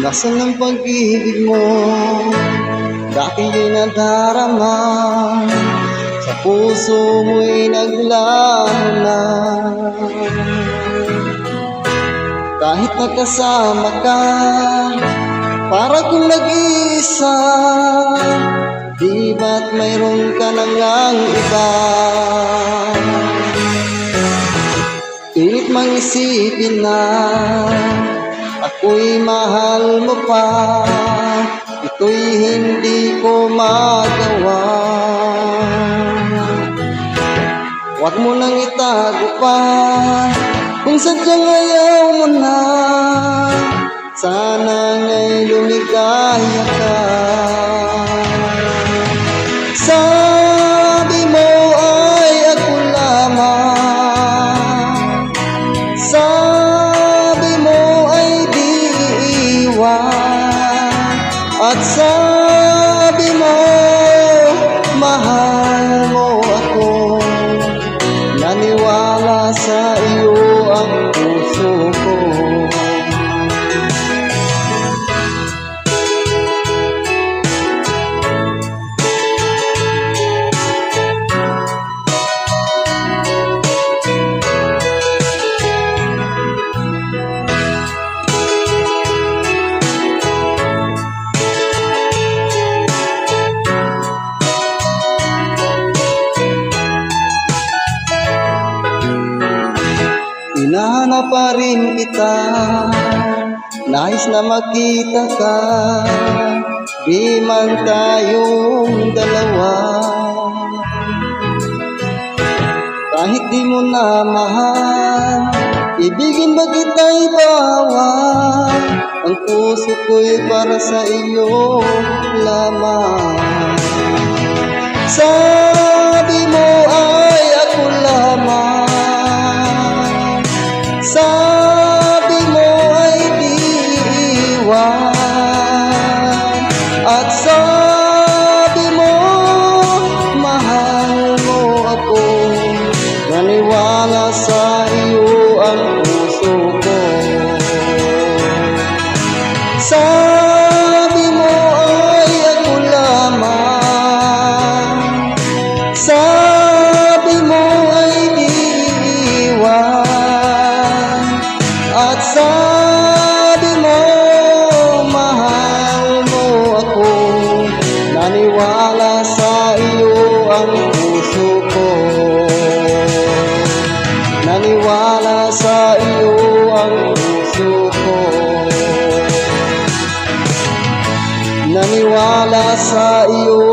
Nasaan ang pag-ibig mo? Dati nadarama, sa puso mo'y naglaho na. Kahit nakasama ka, para kung nag-iisa, di ba't mayroon ka nang ang iba? Pilit mang isipin na ako'y mahal mo pa, ito'y hindi ko magawa. Huwag mo nang itago pa, kung sadyang ayaw mo na, sana nga'y lumigaya ka. Sabi mo ay ako lamang, sabi mo ay di iwan, at sabi mo mahal mo ako. Naniwala sa iyo ang puso ko. Hinahanap pa rin kita, nais na makita ka, di man tayong dalawa. Kahit di mo na mahal, ibigin ba kita'y bawal, ang puso ko'y para sa iyo lamang. Sabi mo ay ako lamang, sabi mo ay di iwan, at sabi mo mahal mo ako. Naniwala sa iyo ang puso ko. Sabi mo ay ako lamang, sabi mo ay di iwan, at sabi mo mahal mo ako. Naniwala sa iyo ang puso ko. Naniwala sa iyo ang puso ko. Naniwala sa iyo